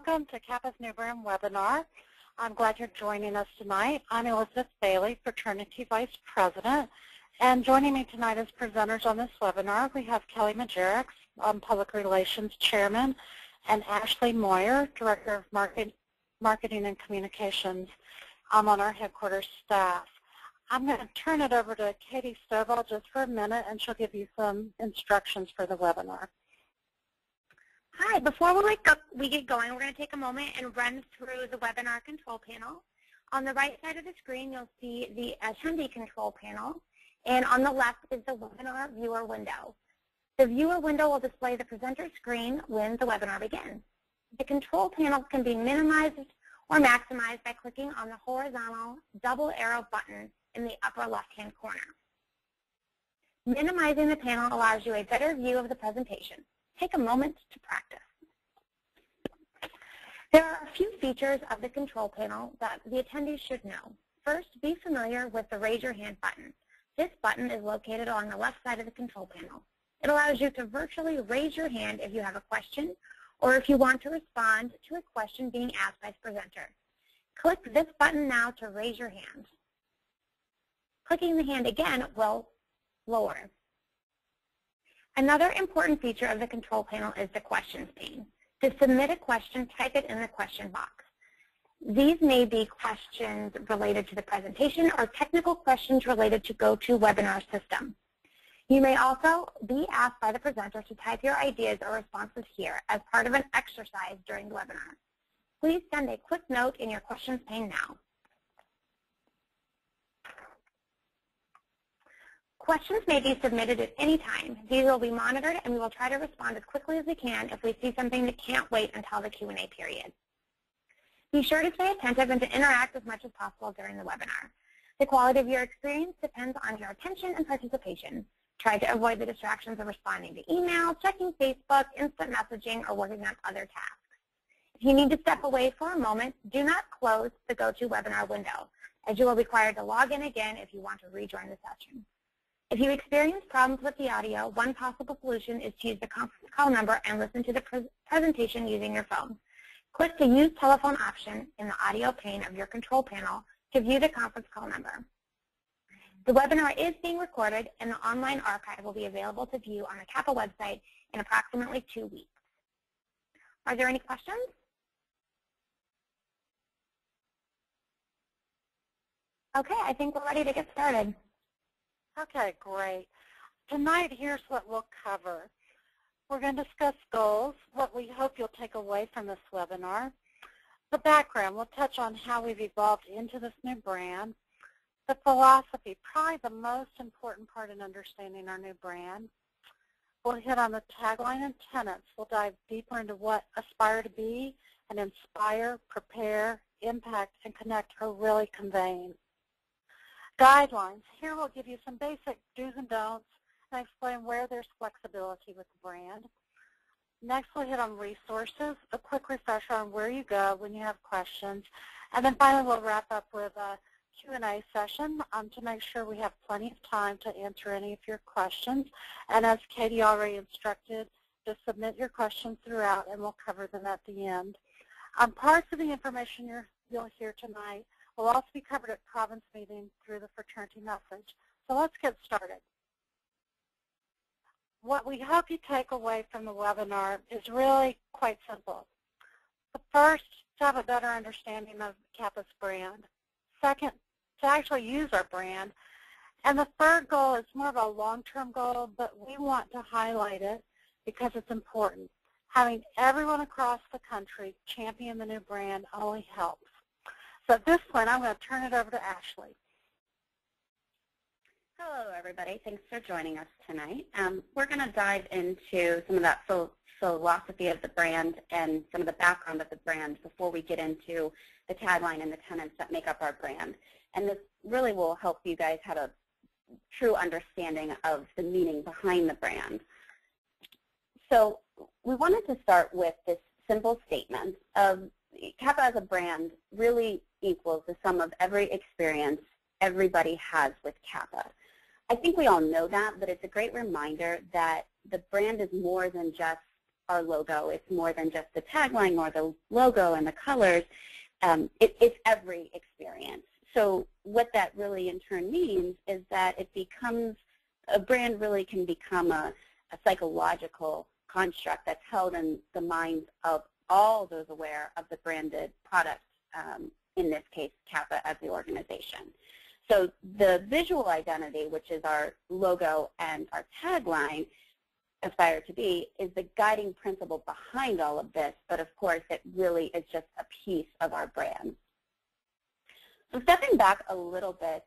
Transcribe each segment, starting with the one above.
welcome to Kappas New Brand webinar. I'm glad you're joining us tonight. I'm Elizabeth Bailey, Fraternity Vice President, and joining me tonight as presenters on this webinar, we have Kelly Majerix, Public Relations Chairman, and Ashley Moyer, Director of Marketing and Communications on our headquarters staff. I'm going to turn it over to Katie Stovall just for a minute, and she'll give you some instructions for the webinar. Hi, before we get going, we're going to take a moment and run through the webinar control panel. On the right side of the screen, you'll see the attendee control panel, and on the left is the webinar viewer window. The viewer window will display the presenter screen when the webinar begins. The control panel can be minimized or maximized by clicking on the horizontal double arrow button in the upper left-hand corner. Minimizing the panel allows you a better view of the presentation. Take a moment to practice. There are a few features of the control panel that the attendees should know. First, be familiar with the Raise Your Hand button. This button is located along the left side of the control panel. It allows you to virtually raise your hand if you have a question or if you want to respond to a question being asked by the presenter. Click this button now to raise your hand. Clicking the hand again will lower. Another important feature of the control panel is the questions pane. To submit a question, type it in the question box. These may be questions related to the presentation or technical questions related to GoToWebinar system. You may also be asked by the presenter to type your ideas or responses here as part of an exercise during the webinar. Please send a quick note in your questions pane now. Questions may be submitted at any time. These will be monitored, and we will try to respond as quickly as we can if we see something that can't wait until the Q&A period. Be sure to stay attentive and to interact as much as possible during the webinar. The quality of your experience depends on your attention and participation. Try to avoid the distractions of responding to email, checking Facebook, instant messaging, or working on other tasks. If you need to step away for a moment, do not close the GoToWebinar window, as you will be required to log in again if you want to rejoin the session. If you experience problems with the audio, one possible solution is to use the conference call number and listen to the presentation using your phone. Click the Use Telephone option in the audio pane of your control panel to view the conference call number. The webinar is being recorded, and the online archive will be available to view on the Kappa website in approximately 2 weeks. Are there any questions? Okay, I think we're ready to get started. Okay, great. Tonight, here's what we'll cover. We're going to discuss goals, what we hope you'll take away from this webinar. The background, we'll touch on how we've evolved into this new brand. The philosophy, probably the most important part in understanding our new brand. We'll hit on the tagline and tenets. We'll dive deeper into what aspire to be and inspire, prepare, impact, and connect are really conveying. Guidelines. Here we'll give you some basic do's and don'ts and explain where there's flexibility with the brand. Next we'll hit on resources, a quick refresher on where you go when you have questions. And then finally we'll wrap up with a Q&A session to make sure we have plenty of time to answer any of your questions. And as Katie already instructed, just submit your questions throughout and we'll cover them at the end. Parts of the information you'll hear tonight will also be covered at province meeting through the fraternity message. So let's get started. What we hope you take away from the webinar is really quite simple. The first, to have a better understanding of Kappas brand. Second, to actually use our brand. And the third goal is more of a long-term goal, but we want to highlight it because it's important. Having everyone across the country champion the new brand only helps. So at this point, I'm going to turn it over to Ashley. Hello, everybody. Thanks for joining us tonight. We're going to dive into some of that philosophy of the brand and some of the background of the brand before we get into the tagline and the tenets that make up our brand. And this really will help you guys have a true understanding of the meaning behind the brand. So we wanted to start with this simple statement of Kappa as a brand really equals the sum of every experience everybody has with Kappa. I think we all know that, but it's a great reminder that the brand is more than just our logo. It's more than just the tagline or the logo and the colors. It's every experience. So what that really in turn means is that it becomes, a brand really can become a psychological construct that's held in the minds of all those aware of the branded product, in this case, Kappa as the organization. So the visual identity, which is our logo and our tagline, aspire to be, is the guiding principle behind all of this, but of course it really is just a piece of our brand. So stepping back a little bit,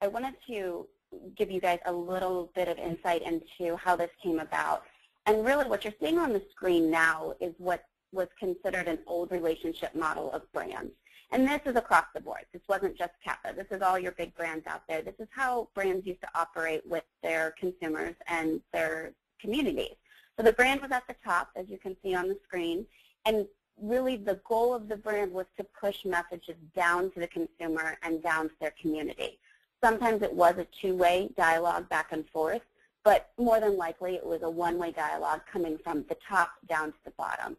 I wanted to give you guys a little bit of insight into how this came about. And really what you're seeing on the screen now is what was considered an old relationship model of brands. And this is across the board. This wasn't just Kappa. This is all your big brands out there. This is how brands used to operate with their consumers and their communities. So the brand was at the top, as you can see on the screen, and really the goal of the brand was to push messages down to the consumer and down to their community. Sometimes it was a two-way dialogue back and forth, but more than likely it was a one-way dialogue coming from the top down to the bottom.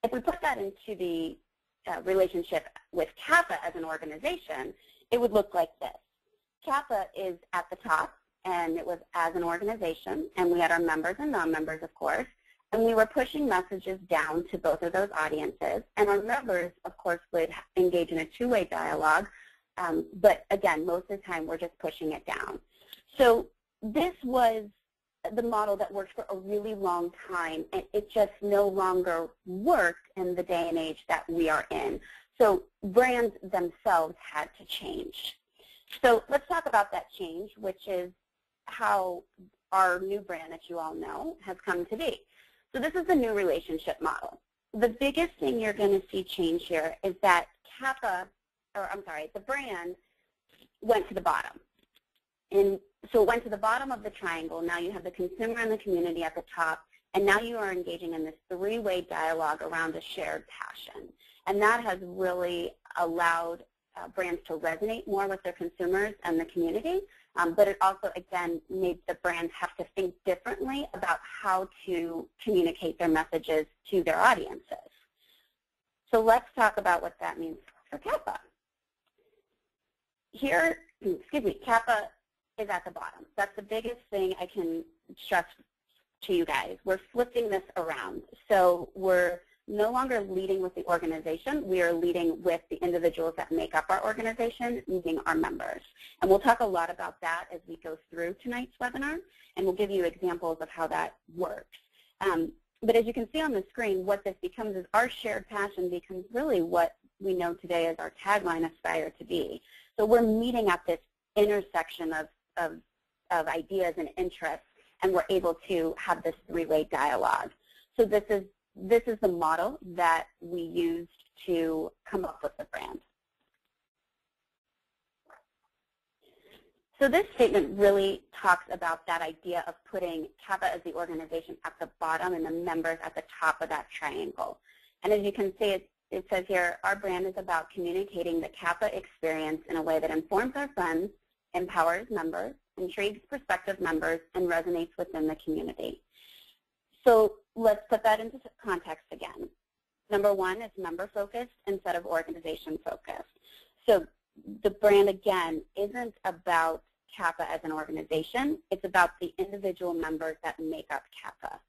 If we put that into the relationship with Kappa as an organization, it would look like this. Kappa is at the top, and it was as an organization, and we had our members and non-members, of course, and we were pushing messages down to both of those audiences, and our members, of course, would engage in a two-way dialogue, but again, most of the time we're just pushing it down. So this was the model that worked for a really long time, and it just no longer worked in the day and age that we are in. So brands themselves had to change. So let's talk about that change, which is how our new brand that you all know has come to be. So this is the new relationship model. The biggest thing you're going to see change here is that the brand went to the bottom. And so it went to the bottom of the triangle. Now you have the consumer and the community at the top, and now you are engaging in this three-way dialogue around a shared passion. And that has really allowed brands to resonate more with their consumers and the community, but it also, again, made the brands have to think differently about how to communicate their messages to their audiences. So let's talk about what that means for Kappa. Here, Kappa is at the bottom. That's the biggest thing I can stress to you guys. We're flipping this around. So we're no longer leading with the organization. We are leading with the individuals that make up our organization, meaning our members. And we'll talk a lot about that as we go through tonight's webinar, and we'll give you examples of how that works. But as you can see on the screen, what this becomes is our shared passion becomes really what we know today as our tagline, aspire to be. So we're meeting at this intersection of ideas and interests, and we're able to have this three-way dialogue. So this is the model that we used to come up with the brand. So this statement really talks about that idea of putting Kappa as the organization at the bottom and the members at the top of that triangle. And as you can see, it says here, our brand is about communicating the Kappa experience in a way that informs our friends, empowers members, intrigues prospective members, and resonates within the community. So let's put that into context again. Number one is member-focused instead of organization-focused. So the brand, again, isn't about Kappa as an organization. It's about the individual members that make up Kappa.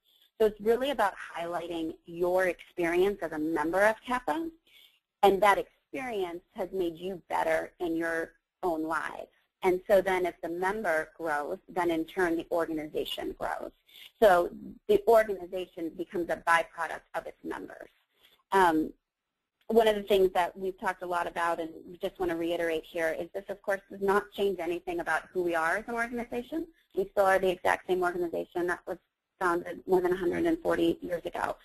So it's really about highlighting your experience as a member of Kappa, and that experience has made you better in your own lives. And so then if the member grows, then in turn the organization grows. So the organization becomes a byproduct of its members. One of the things that we've talked a lot about, and we just want to reiterate here, is this, of course, does not change anything about who we are as an organization. We still are the exact same organization that was founded more than 140 years ago.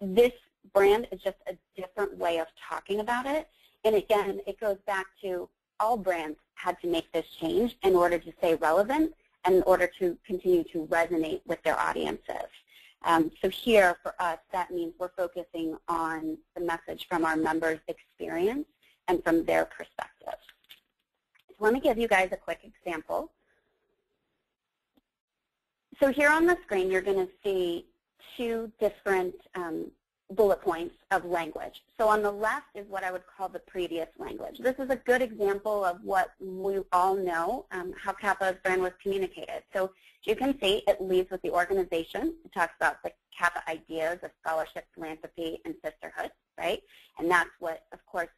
This brand is just a different way of talking about it. And again, it goes back to all brands had to make this change in order to stay relevant and in order to continue to resonate with their audiences. So here for us, that means we're focusing on the message from our members' experience and from their perspective. So let me give you guys a quick example. So here on the screen, you're going to see two different bullet points of language. So on the left is what I would call the previous language. This is a good example of what we all know, how Kappa's brand was communicated. So as you can see, it leads with the organization. It talks about the Kappa ideas of scholarship, philanthropy, and sisterhood, right? And that's what, of course,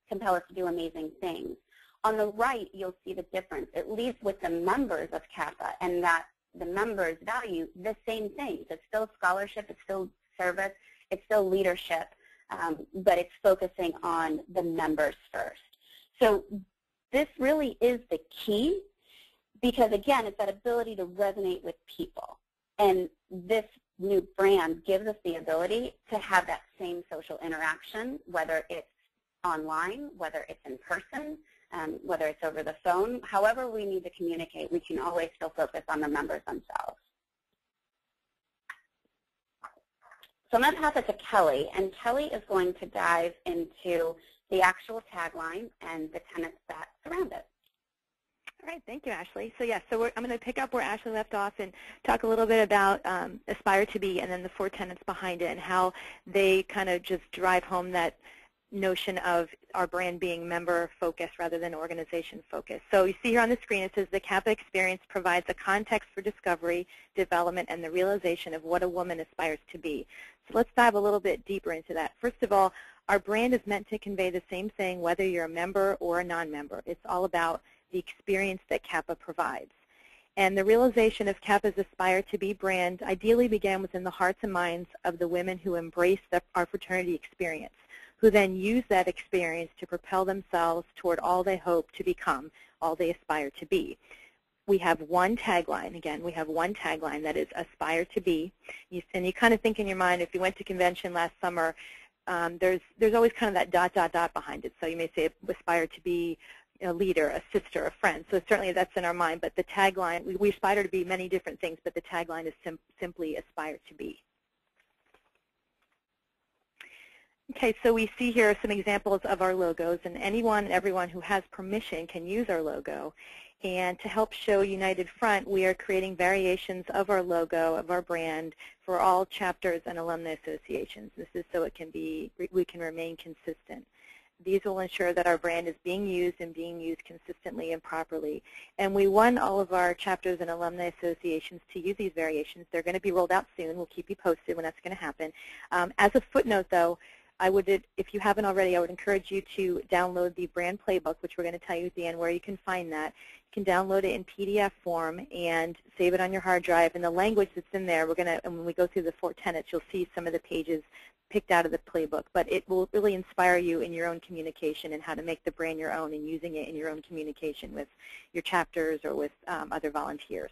compel us to do amazing things. On the right, you'll see the difference. It leads with the members of Kappa, and that the members value the same things. It's still scholarship, it's still service, it's still leadership, but it's focusing on the members first. So this really is the key because, again, it's that ability to resonate with people. And this new brand gives us the ability to have that same social interaction, whether it's online, whether it's in person, whether it's over the phone. However we need to communicate, we can always still focus on the members themselves. So I'm going to pass it to Kelly, and Kelly is going to dive into the actual tagline and the tenets that surround it. All right, thank you, Ashley. So yes, I'm going to pick up where Ashley left off and talk a little bit about Aspire to Be and then the 4 tenets behind it and how they kind of just drive home that notion of our brand being member-focused rather than organization-focused. So you see here on the screen it says the Kappa experience provides a context for discovery, development, and the realization of what a woman aspires to be. So let's dive a little bit deeper into that. First of all, our brand is meant to convey the same thing whether you're a member or a non-member. It's all about the experience that Kappa provides. And the realization of Kappa's Aspire to Be brand ideally began within the hearts and minds of the women who embrace our fraternity experience, who then use that experience to propel themselves toward all they hope to become, all they aspire to be. We have one tagline. Again, we have one tagline that is Aspire to Be. And you kind of think in your mind, if you went to convention last summer, there's always kind of that ... behind it. So you may say aspire to be a leader, a sister, a friend. So certainly that's in our mind. But the tagline, we aspire to be many different things, but the tagline is simply Aspire to Be. Okay, so we see here some examples of our logos, and anyone and everyone who has permission can use our logo. And to help show United Front, we are creating variations of our logo, of our brand, for all chapters and alumni associations. This is so we can remain consistent. These will ensure that our brand is being used and being used consistently and properly. And we want all of our chapters and alumni associations to use these variations. They're going to be rolled out soon. We'll keep you posted when that's going to happen. As a footnote, though, if you haven't already, I would encourage you to download the brand playbook, which we're going to tell you at the end where you can find that. You can download it in PDF form and save it on your hard drive. And the language that's in there, and when we go through the 4 tenets, you'll see some of the pages picked out of the playbook. But it will really inspire you in your own communication and how to make the brand your own and using it in your own communication with your chapters or with other volunteers.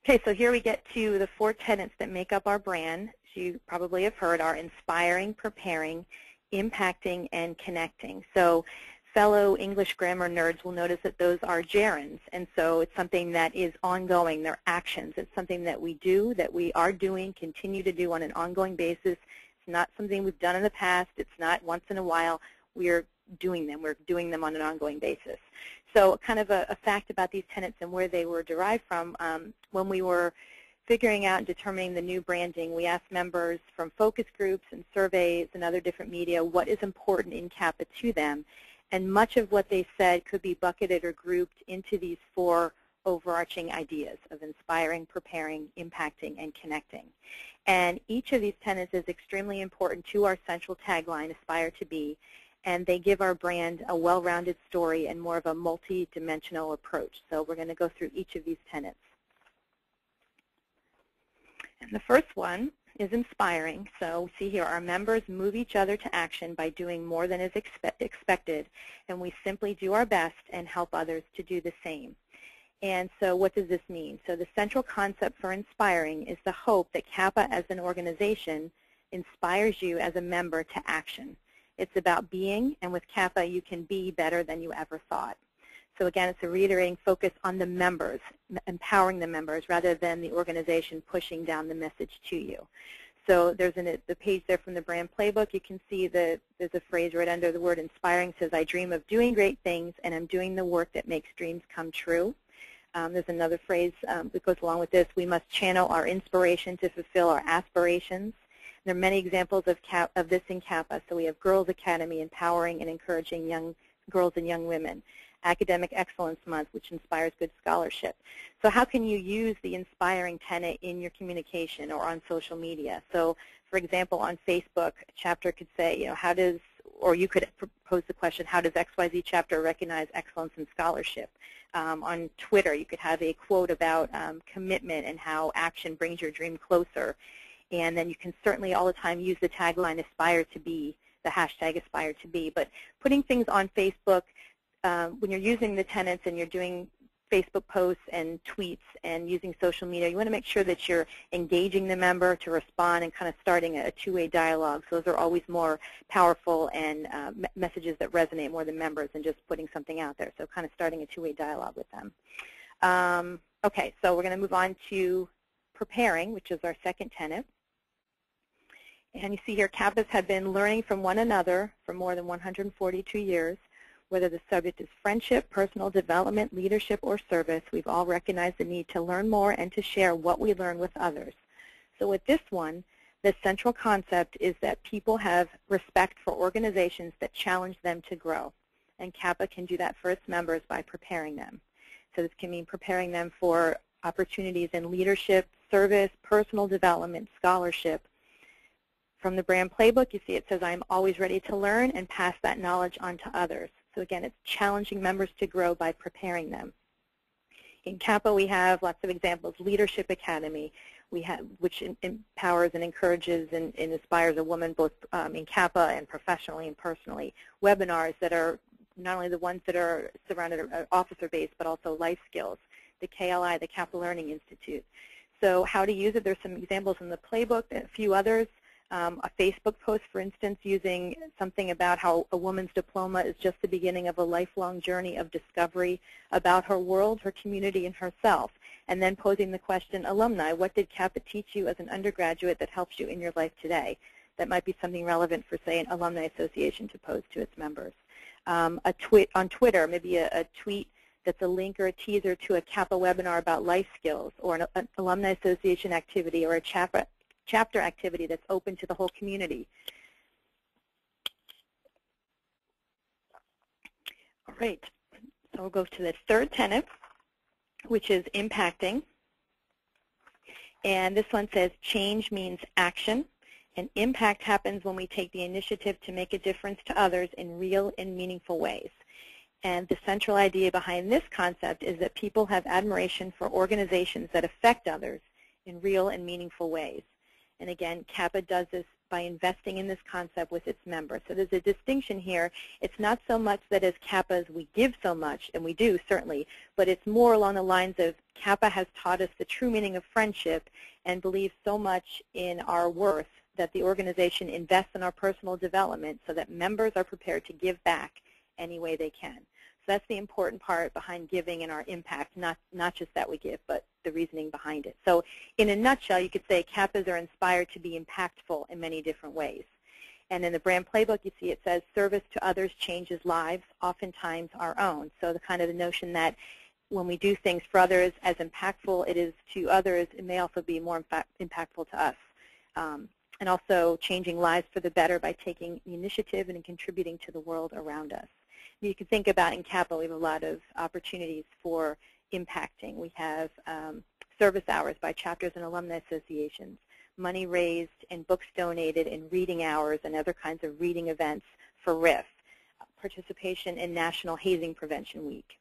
Okay, so here we get to the 4 tenets that make up our brand. You probably have heard are inspiring, preparing, impacting, and connecting. So fellow English grammar nerds will notice that those are gerunds, and so it's something that is ongoing. They're actions. It's something that we do, that we are doing, continue to do on an ongoing basis. It's not something we've done in the past. It's not once in a while. We're doing them. We're doing them on an ongoing basis. So kind of a fact about these tenets and where they were derived from, when we were figuring out and determining the new branding, we asked members from focus groups and surveys and other different media what is important in Kappa to them. And much of what they said could be bucketed or grouped into these 4 overarching ideas of inspiring, preparing, impacting, and connecting. And each of these tenets is extremely important to our central tagline, Aspire to Be, and they give our brand a well-rounded story and more of a multi-dimensional approach. So we're going to go through each of these tenets. And the first one is inspiring. So we see here our members move each other to action by doing more than is expected, and we simply do our best and help others to do the same. And so what does this mean? So the central concept for inspiring is the hope that Kappa as an organization inspires you as a member to action. It's about being, and with Kappa you can be better than you ever thought. So again, it's a reiterating focus on the members, empowering the members rather than the organization pushing down the message to you. So there's the page there from the brand playbook. You can see there's a phrase right under the word inspiring. It says, I dream of doing great things and I'm doing the work that makes dreams come true. There's another phrase that goes along with this: we must channel our inspiration to fulfill our aspirations. There are many examples of this in Kappas. So we have Girls Academy, empowering and encouraging young girls and young women. Academic Excellence Month, which inspires good scholarship. So how can you use the inspiring tenet in your communication or on social media? So, for example, on Facebook, a chapter could say, how does, or you could propose the question, how does XYZ chapter recognize excellence in scholarship? On Twitter, you could have a quote about commitment and how action brings your dream closer. And then you can certainly all the time use the tagline aspire to be, the hashtag aspire to be. But putting things on Facebook, when you're using the tenets and you're doing Facebook posts and tweets and using social media, you want to make sure that you're engaging the member to respond and kind of starting a two-way dialogue. So those are always more powerful and messages that resonate more than members than just putting something out there. So kind of starting a two-way dialogue with them. Okay, so we're going to move on to preparing, which is our second tenet. And you see here, Kappas have been learning from one another for more than 142 years. Whether the subject is friendship, personal development, leadership, or service, we've all recognized the need to learn more and to share what we learn with others. So with this one, the central concept is that people have respect for organizations that challenge them to grow. And Kappa can do that for its members by preparing them. So this can mean preparing them for opportunities in leadership, service, personal development, scholarship. From the brand playbook, you see it says, I'm always ready to learn and pass that knowledge on to others. So again, it's challenging members to grow by preparing them. In Kappa, we have lots of examples. Leadership Academy, which empowers and encourages and inspires a woman both in Kappa and professionally and personally. Webinars that are not only the ones that are surrounded officer-based, but also life skills. The KLI, the Kappa Learning Institute. So how to use it, there's some examples in the playbook, a few others. A Facebook post, for instance, using something about how a woman's diploma is just the beginning of a lifelong journey of discovery about her world, her community, and herself. And then posing the question, alumni, what did Kappa teach you as an undergraduate that helps you in your life today? That might be something relevant for, say, an alumni association to pose to its members. On Twitter, maybe a tweet that's a link or a teaser to a Kappa webinar about life skills, or an alumni association activity, or a chapter activity that's open to the whole community. All right, so we'll go to the third tenet, which is impacting. And this one says change means action, and impact happens when we take the initiative to make a difference to others in real and meaningful ways. And the central idea behind this concept is that people have admiration for organizations that affect others in real and meaningful ways. And again, Kappa does this by investing in this concept with its members. So there's a distinction here. It's not so much that as Kappas we give so much, and we do certainly, but it's more along the lines of Kappa has taught us the true meaning of friendship and believes so much in our worth that the organization invests in our personal development so that members are prepared to give back any way they can. So that's the important part behind giving and our impact, not just that we give, but the reasoning behind it. So in a nutshell, you could say Kappas are inspired to be impactful in many different ways. And in the brand playbook, you see it says service to others changes lives, oftentimes our own. So the kind of the notion that when we do things for others, as impactful it is to others, it may also be more impactful to us. And also changing lives for the better by taking the initiative and contributing to the world around us. You can think about in Kappa, we have a lot of opportunities for impacting. We have service hours by chapters and alumni associations, money raised and books donated in reading hours and other kinds of reading events for RIF, participation in National Hazing Prevention Week.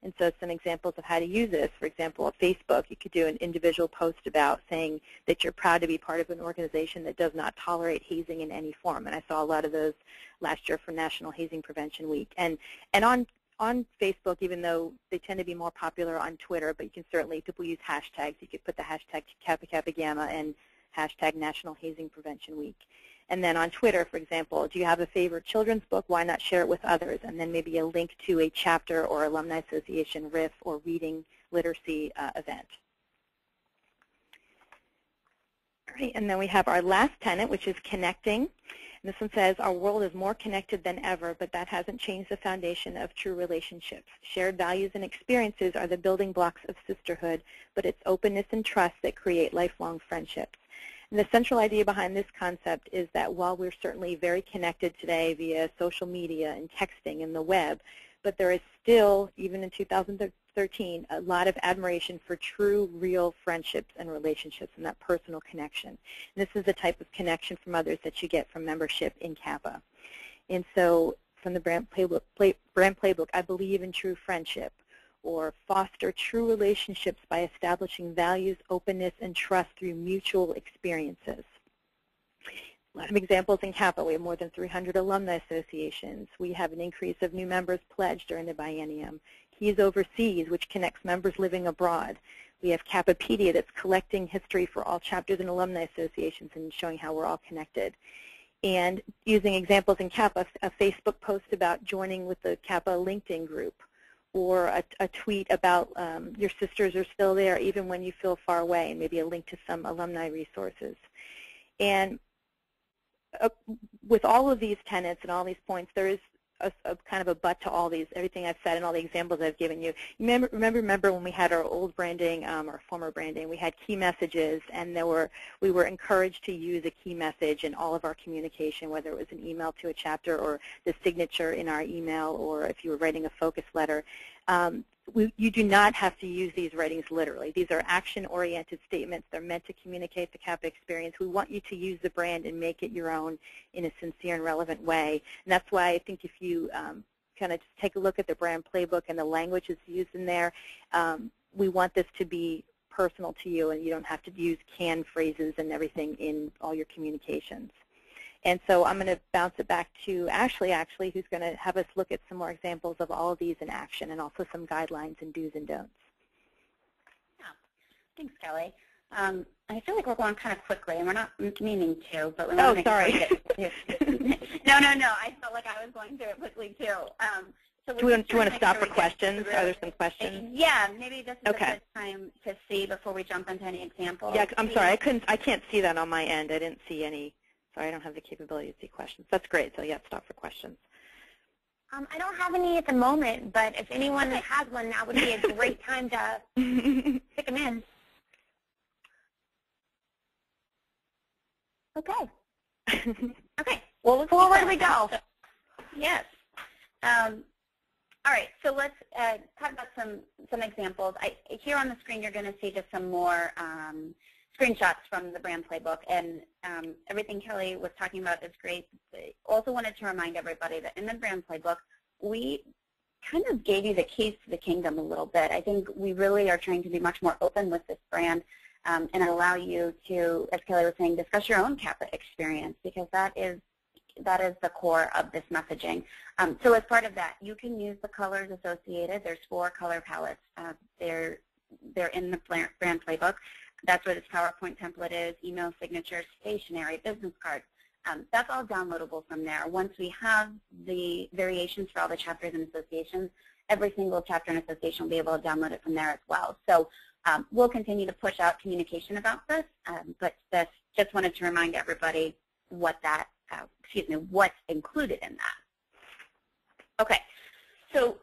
And so some examples of how to use this, for example, on Facebook, you could do an individual post about saying that you're proud to be part of an organization that does not tolerate hazing in any form. And I saw a lot of those last year for National Hazing Prevention Week. And on Facebook, even though they tend to be more popular on Twitter, but you can certainly, people use hashtags. You could put the hashtag Kappa Kappa Gamma and hashtag National Hazing Prevention Week. And then on Twitter, for example, do you have a favorite children's book? Why not share it with others? And then maybe a link to a chapter or alumni association RIF or reading literacy event. All right, and then we have our last tenet, which is connecting. And this one says, our world is more connected than ever, but that hasn't changed the foundation of true relationships. Shared values and experiences are the building blocks of sisterhood, but it's openness and trust that create lifelong friendships. And the central idea behind this concept is that while we're certainly very connected today via social media and texting and the web, but there is still, even in 2013, a lot of admiration for true, real friendships and relationships and that personal connection. And this is the type of connection from others that you get from membership in Kappa. And so from the brand playbook, I believe in true friendship, or foster true relationships by establishing values, openness, and trust through mutual experiences. A lot of examples in Kappa. We have more than 300 alumni associations. We have an increase of new members pledged during the biennium. Keys Overseas, which connects members living abroad. We have Kappapedia that's collecting history for all chapters and alumni associations and showing how we're all connected. And using examples in Kappa, a Facebook post about joining with the Kappa LinkedIn group, or a tweet about your sisters are still there even when you feel far away, and maybe a link to some alumni resources. And with all of these tenets and all these points, there is a kind of a but to all these, everything I've said and all the examples I've given you. Remember when we had our old branding, our former branding, we had key messages, and we were encouraged to use a key message in all of our communication, whether it was an email to a chapter or the signature in our email, or if you were writing a focus letter. You do not have to use these writings literally. These are action-oriented statements. They're meant to communicate the Kappa experience. We want you to use the brand and make it your own in a sincere and relevant way. And that's why I think if you kind of just take a look at the brand playbook and the language that's used in there, we want this to be personal to you, and you don't have to use canned phrases and everything in all your communications. And so I'm going to bounce it back to Ashley, actually, who's going to have us look at some more examples of all of these in action, and also some guidelines and do's and don'ts. Yeah. Thanks, Kelly. I feel like we're going kind of quickly, and we're not meaning to, but we want to make sorry. No. I felt like I was going through it quickly, too. So do you want to stop for questions? Are there some questions? Yeah, maybe this is a good time to see before we jump into any examples. Yeah, I'm sorry. I can't see that on my end. I didn't see any. Sorry, I don't have the capability to see questions. That's great. So, yeah, stop for questions. I don't have any at the moment, but if anyone has one, now would be a great time to stick them in. Okay. Okay. Well, where do we go? Yes. All right. So let's talk about some examples. Here on the screen, you're going to see just some more screenshots from the brand playbook, and everything Kelly was talking about is great. I also wanted to remind everybody that in the brand playbook, we kind of gave you the keys to the kingdom a little bit. I think we really are trying to be much more open with this brand and allow you to, as Kelly was saying, discuss your own Kappa experience, because that is the core of this messaging. So as part of that, you can use the colors associated. There's 4 color palettes. They're in the brand playbook. That's where this PowerPoint template is, email signatures, stationery, business cards. That's all downloadable from there. Once we have the variations for all the chapters and associations, every single chapter and association will be able to download it from there as well. So we'll continue to push out communication about this, but just wanted to remind everybody what that, what's included in that. Okay, so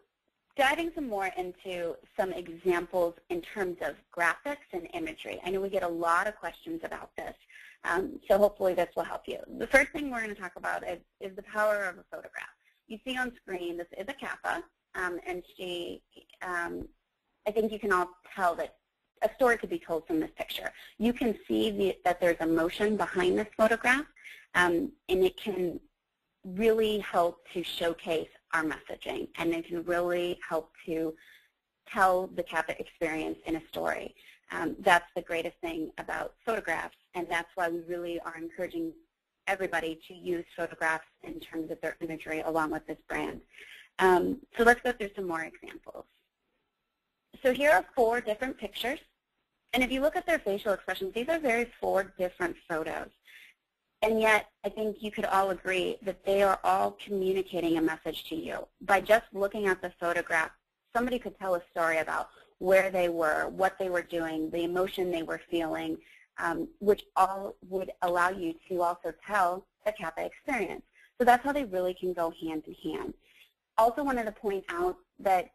diving some more into some examples in terms of graphics and imagery. I know we get a lot of questions about this, so hopefully this will help you. The first thing we're going to talk about is the power of a photograph. You see on screen, this is a Kappa, and she, I think you can all tell that a story could be told from this picture. You can see that there's emotion behind this photograph, and it can really help to showcase our messaging, and it can really help to tell the Kappa experience in a story. That's the greatest thing about photographs, and that's why we really are encouraging everybody to use photographs in terms of their imagery along with this brand. So let's go through some more examples. So here are 4 different pictures, and if you look at their facial expressions, these are 4 different photos. And yet, I think you could all agree that they are all communicating a message to you. By just looking at the photograph, somebody could tell a story about where they were, what they were doing, the emotion they were feeling, which all would allow you to also tell the Kappa experience. So that's how they really can go hand in hand. Also wanted to point out that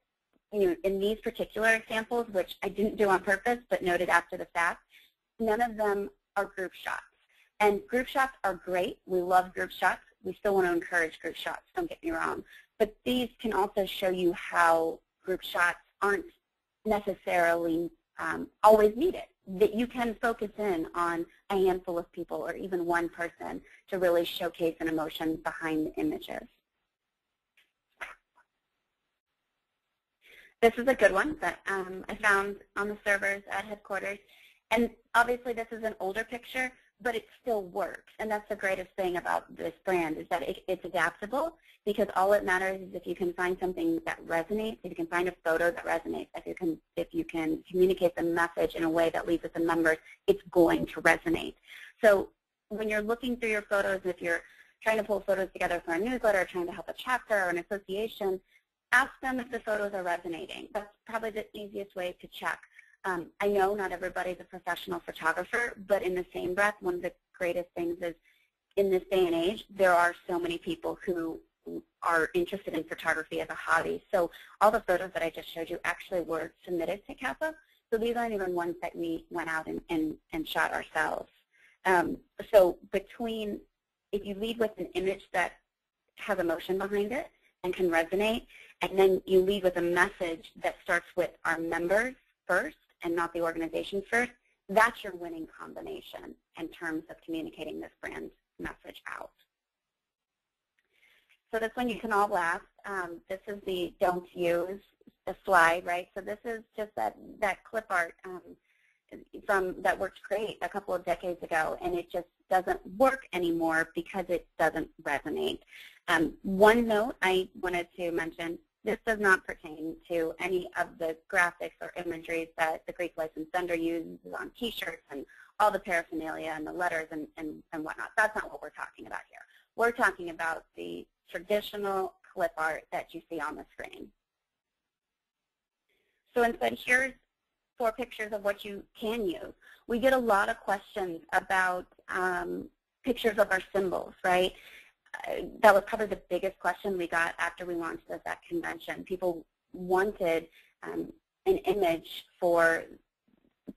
in these particular examples, which I didn't do on purpose but noted after the fact, none of them are group shots. And group shots are great. We love group shots. We still want to encourage group shots, don't get me wrong. But these can also show you how group shots aren't necessarily always needed, that you can focus in on a handful of people or even one person to really showcase an emotion behind the images. This is a good one that I found on the servers at headquarters. And obviously this is an older picture, but it still works. And that's the greatest thing about this brand is that it's adaptable, because all it matters is if you can find something that resonates, if you can find a photo that resonates, if you can communicate the message in a way that leaves with the members, it's going to resonate. So when you're looking through your photos, if you're trying to pull photos together for a newsletter, or trying to help a chapter or an association, ask them if the photos are resonating. That's probably the easiest way to check. I know not everybody's a professional photographer, but in the same breath, one of the greatest things is in this day and age, there are so many people who are interested in photography as a hobby. So all the photos that I just showed you actually were submitted to Kappa. So these aren't even ones that we went out and shot ourselves. So if you lead with an image that has emotion behind it and can resonate, and then you lead with a message that starts with our members first and not the organization first, that's your winning combination in terms of communicating this brand message out. So this one you can all laugh. This is the don't use a slide, right? So this is just that clip art that worked great a couple of decades ago, and it just doesn't work anymore because it doesn't resonate. One note I wanted to mention, this does not pertain to any of the graphics or imagery that the Greek licensed vendor uses on T-shirts and all the paraphernalia and the letters and whatnot. That's not what we're talking about here. We're talking about the traditional clip art that you see on the screen. So instead, here's 4 pictures of what you can use. We get a lot of questions about pictures of our symbols, right? That was probably the biggest question we got after we launched this at convention. People wanted an image for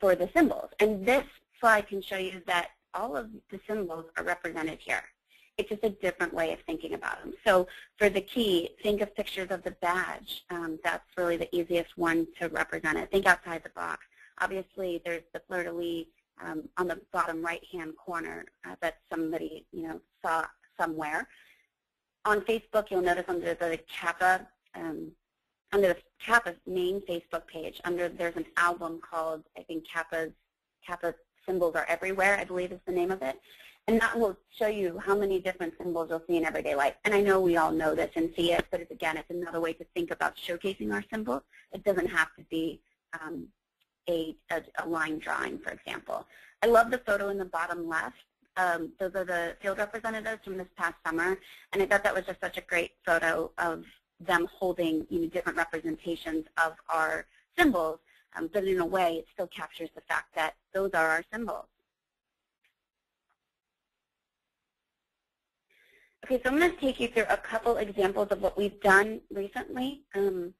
the symbols. And this slide can show you that all of the symbols are represented here. It's just a different way of thinking about them. So for the key, think of pictures of the badge. That's really the easiest one to represent it. Think outside the box. Obviously, there's the fleur-de-lis on the bottom right-hand corner that somebody saw somewhere. On Facebook, you'll notice under the Kappa, under the Kappa's main Facebook page, there's an album called, I think, Kappa Symbols Are Everywhere, I believe is the name of it. And that will show you how many different symbols you'll see in everyday life. And I know we all know this and see it, but again, it's another way to think about showcasing our symbols. It doesn't have to be a line drawing, for example. I love the photo in the bottom left. Those are the field representatives from this past summer, and I thought that was just such a great photo of them holding different representations of our symbols, but in a way it still captures the fact that those are our symbols. Okay, so I'm going to take you through a couple examples of what we've done recently, and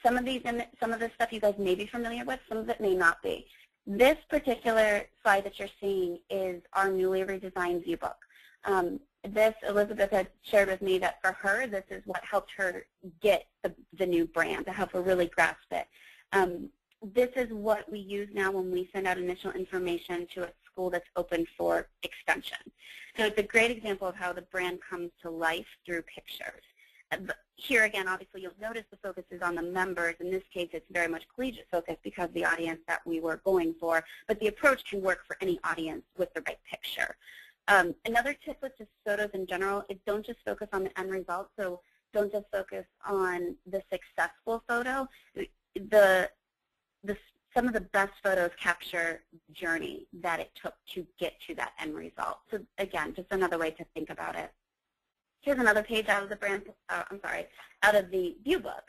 some of this stuff you guys may be familiar with, some of it may not be. This particular slide that you're seeing is our newly redesigned viewbook. Elizabeth had shared with me that for her, this is what helped her get the new brand, to help her really grasp it. This is what we use now when we send out initial information to a school that's open for extension. So it's a great example of how the brand comes to life through pictures. Here again, obviously, you'll notice the focus is on the members. In this case, it's very much collegiate focus because of the audience that we were going for. But the approach can work for any audience with the right picture. Another tip with just photos in general is don't just focus on the end result. So don't just focus on the successful photo. Some of the best photos capture the journey that it took to get to that end result. So again, just another way to think about it. Here's another page out of the out of the view book.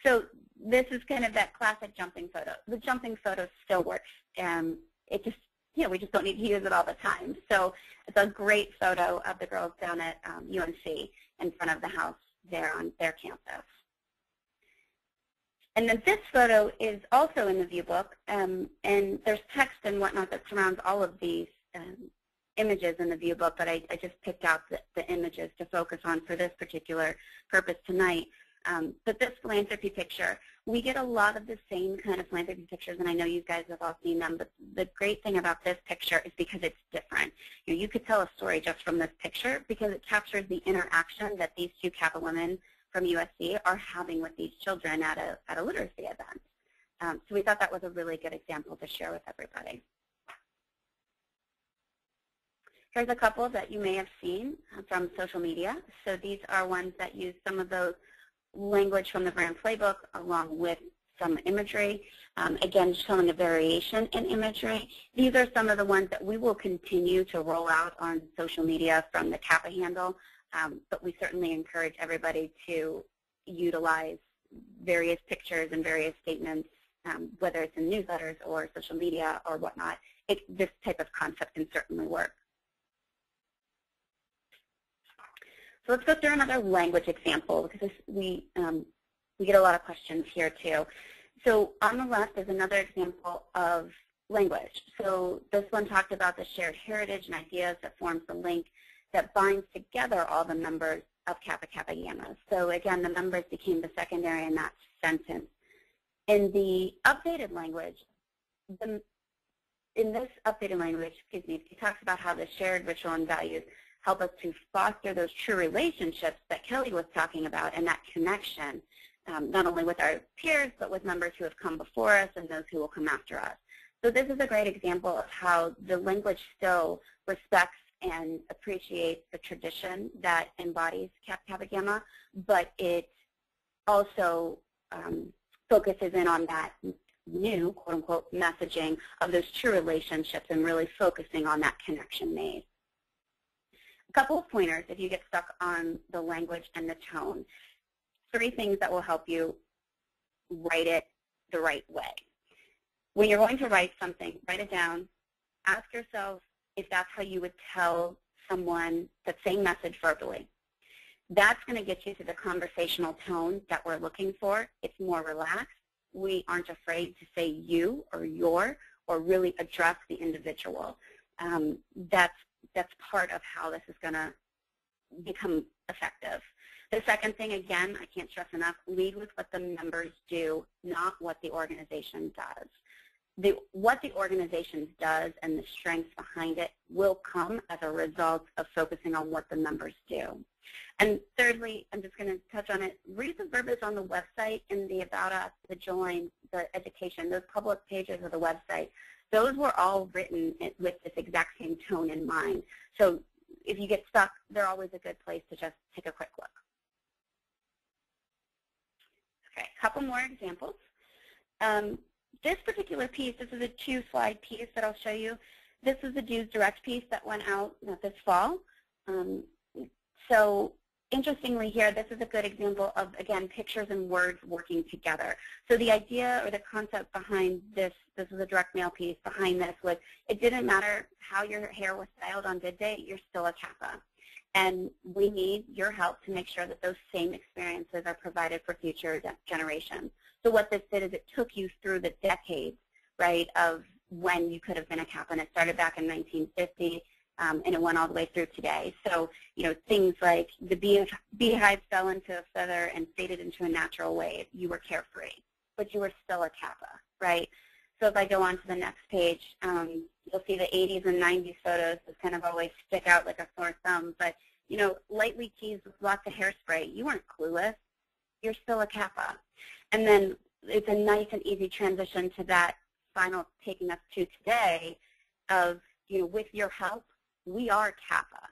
So this is kind of that classic jumping photo. The jumping photo still works. It we just don't need to use it all the time. So it's a great photo of the girls down at UNC in front of the house there on their campus. And then this photo is also in the view book, and there's text and whatnot that surrounds all of these images in the view book, but I just picked out the images to focus on for this particular purpose tonight. But this philanthropy picture, we get a lot of the same kind of philanthropy pictures, and I know you guys have all seen them, but the great thing about this picture is because it's different. You could tell a story just from this picture because it captures the interaction that these two Kappa women from USC are having with these children at a literacy event. So we thought that was a really good example to share with everybody. Here's a couple that you may have seen from social media. So these are ones that use some of those language from the brand playbook along with some imagery. Again, showing a variation in imagery. These are some of the ones that we will continue to roll out on social media from the Kappa handle, but we certainly encourage everybody to utilize various pictures and various statements, whether it's in newsletters or social media or whatnot. This type of concept can certainly work. So let's go through another language example because we get a lot of questions here too. So on the left is another example of language. So this one talked about the shared heritage and ideas that forms the link that binds together all the members of Kappa Kappa Gamma. So again, the members became the secondary in that sentence. In the updated language, it talks about how the shared ritual and values help us to foster those true relationships that Kelly was talking about and that connection, not only with our peers, but with members who have come before us and those who will come after us. So this is a great example of how the language still respects and appreciates the tradition that embodies Kappa Kappa Gamma, but it also focuses in on that new, quote-unquote, messaging of those true relationships and really focusing on that connection made. A couple of pointers if you get stuck on the language and the tone. 3 things that will help you write it the right way. When you're going to write something, write it down. Ask yourself if that's how you would tell someone the same message verbally. That's going to get you to the conversational tone that we're looking for. It's more relaxed. We aren't afraid to say you or your or really address the individual. That's part of how this is going to become effective. The second thing, again, I can't stress enough, lead with what the members do, not what the organization does. What the organization does and the strengths behind it will come as a result of focusing on what the members do. And thirdly, I'm just going to touch on it, read the verbiage on the website in the About Us, the Join, the Education, those public pages of the website. Those were all written with this exact same tone in mind. So if you get stuck, they're always a good place to just take a quick look. Okay, a couple more examples. This particular piece, this is a 2-slide piece that I'll show you. This is the Dues Direct piece that went out this fall. So interestingly here, this is a good example of, again, pictures and words working together. So the idea or the concept behind this is a direct mail piece behind this was it didn't matter how your hair was styled on bid day, you're still a Kappa. And we need your help to make sure that those same experiences are provided for future generations. So what this did is it took you through the decades, right, of when you could have been a Kappa, and it started back in 1950, and it went all the way through today. So, things like the beehive fell into a feather and faded into a natural wave. You were carefree, but you were still a Kappa, right? So if I go on to the next page, you'll see the 80s and 90s photos that kind of always stick out like a sore thumb. But, lightly teased with lots of hairspray. You weren't clueless. You're still a Kappa. And then it's a nice and easy transition to that final taking us to today of, with your help, we are Kappa,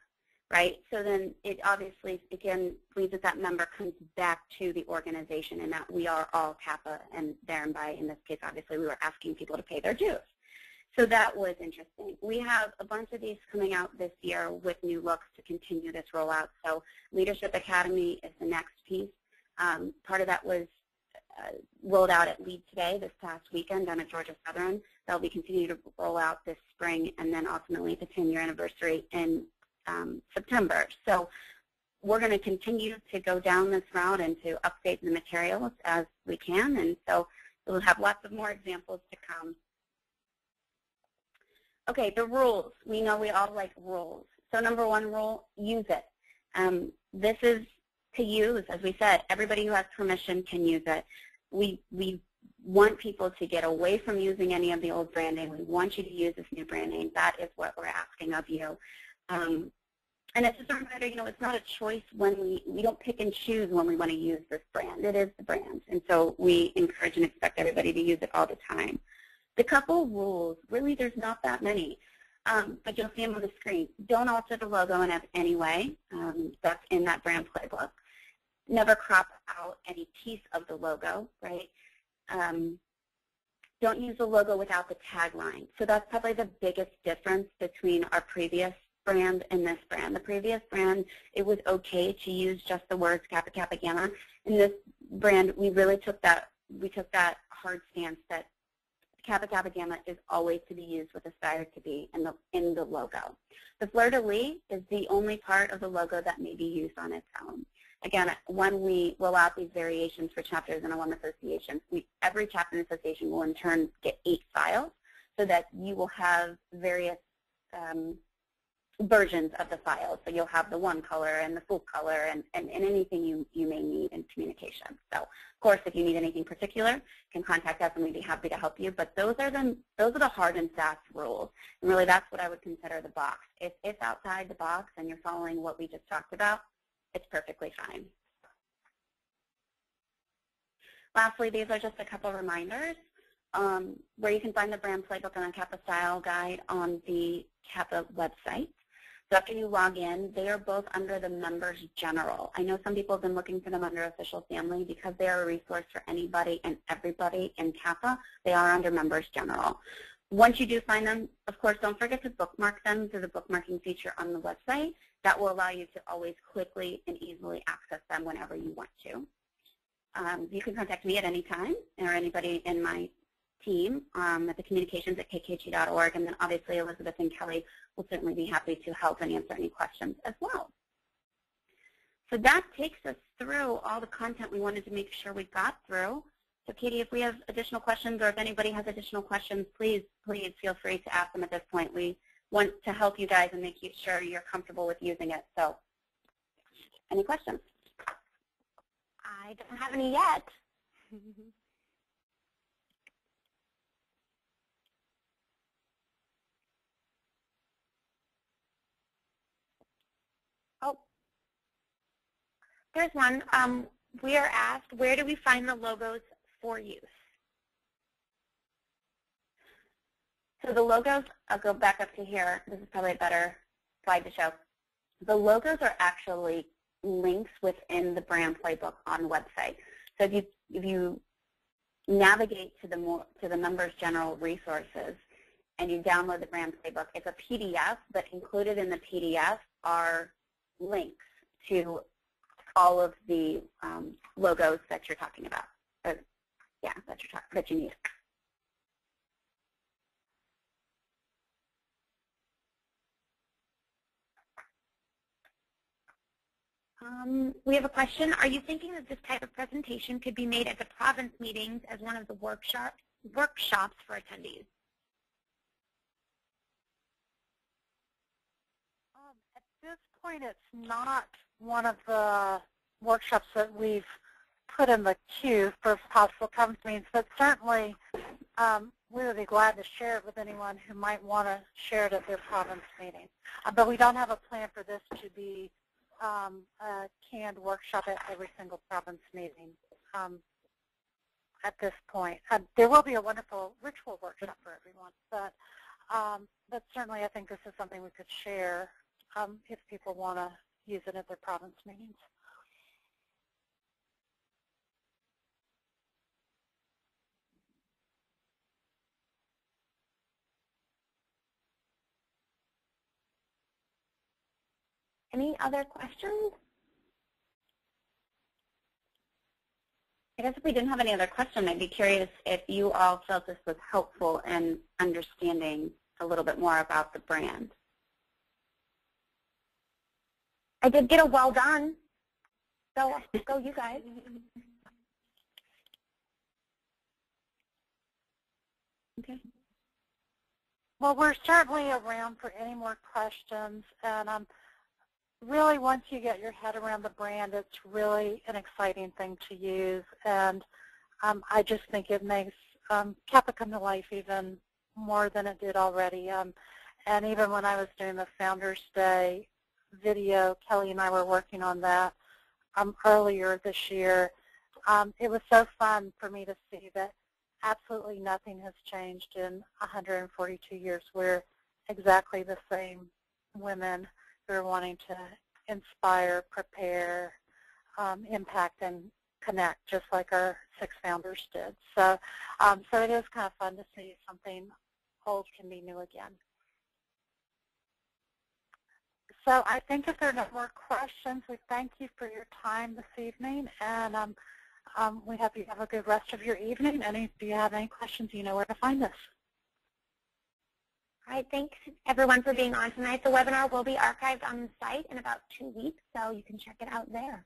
right? So then it obviously, again, leads that member comes back to the organization and that we are all Kappa, and thereby, in this case, obviously, we were asking people to pay their dues. So that was interesting. We have a bunch of these coming out this year with new looks to continue this rollout. So Leadership Academy is the next piece. Part of that was rolled out at Lead Today this past weekend down at Georgia Southern. They'll be continuing to roll out this spring and then ultimately the 10-year anniversary in September. So we're going to continue to go down this route and to update the materials as we can, and so we'll have lots of more examples to come. Okay, the rules. We know we all like rules. So number one rule, use it. This is to use, as we said, everybody who has permission can use it. We want people to get away from using any of the old branding. We want you to use this new branding. That is what we're asking of you. And it's just a reminder, you know, it's not a choice when we don't pick and choose when we want to use this brand. It is the brand. And so we encourage and expect everybody to use it all the time. The couple rules, really there's not that many, but you'll see them on the screen. Don't alter the logo in any way. That's in that brand playbook. Never crop out any piece of the logo, right? Don't use the logo without the tagline. So that's probably the biggest difference between our previous brand and this brand. The previous brand, it was okay to use just the words Kappa Kappa Gamma. In this brand, we really took that hard stance that Kappa Kappa Gamma is always to be used with Aspire to Be in the logo. The fleur-de-lis is the only part of the logo that may be used on its own. Again, when we roll out these variations for chapters and alum associations, every chapter and association will in turn get 8 files so that you will have various versions of the files. So you'll have the one color and the full color and anything you may need in communication. So of course, if you need anything particular, you can contact us and we'd be happy to help you. But those are the hard and fast rules. And really that's what I would consider the box. If it's outside the box and you're following what we just talked about, it's perfectly fine. Lastly, these are just a couple of reminders where you can find the brand playbook and the Kappa style guide on the Kappa website. So after you log in, they are both under the Members General. I know some people have been looking for them under Official Family because they are a resource for anybody and everybody in Kappa. They are under Members General. Once you do find them, of course, don't forget to bookmark them through the bookmarking feature on the website. That will allow you to always quickly and easily access them whenever you want to. You can contact me at any time or anybody in my team at the communications@kkg.org, and then obviously Elizabeth and Kelly will certainly be happy to help and answer any questions as well. So that takes us through all the content we wanted to make sure we got through. So Katie, if we have additional questions or if anybody has additional questions, please feel free to ask them at this point. We want to help you guys and make sure you're comfortable with using it. So any questions? I don't have any yet. Oh, there's one. We are asked, where do we find the logos for use? So the logos, I'll go back up to here. This is probably a better slide to show. The logos are actually links within the brand playbook on the website. So if you navigate to the Members General resources and you download the brand playbook, it's a PDF, but included in the PDF are links to all of the logos that you're talking about. That you need. We have a question. Are you thinking that this type of presentation could be made at the province meetings as one of the workshops for attendees? At this point, it's not one of the workshops that we've put in the queue for possible province meetings, but certainly we would be glad to share it with anyone who might want to share it at their province meeting. But we don't have a plan for this to be a canned workshop at every single province meeting at this point. There will be a wonderful ritual workshop for everyone, but certainly I think this is something we could share if people want to use it at their province meetings. Any other questions? I guess if we didn't have any other question, I'd be curious if you all felt this was helpful in understanding a little bit more about the brand. I did get a well done. So go you guys. Okay. Well, we're certainly around for any more questions, and really once you get your head around the brand, it's really an exciting thing to use, and I just think it makes Kappa come to life even more than it did already. And even when I was doing the Founders Day video, Kelly and I were working on that earlier this year. It was so fun for me to see that absolutely nothing has changed in 142 years. We're exactly the same women who are wanting to inspire, prepare, impact, and connect, just like our 6 founders did. So, so it is kind of fun to see something old can be new again. So I think if there are no more questions, we thank you for your time this evening, and we hope you have a good rest of your evening. And if you have any questions, you know where to find us. All right, thanks everyone for being on tonight. The webinar will be archived on the site in about 2 weeks, so you can check it out there.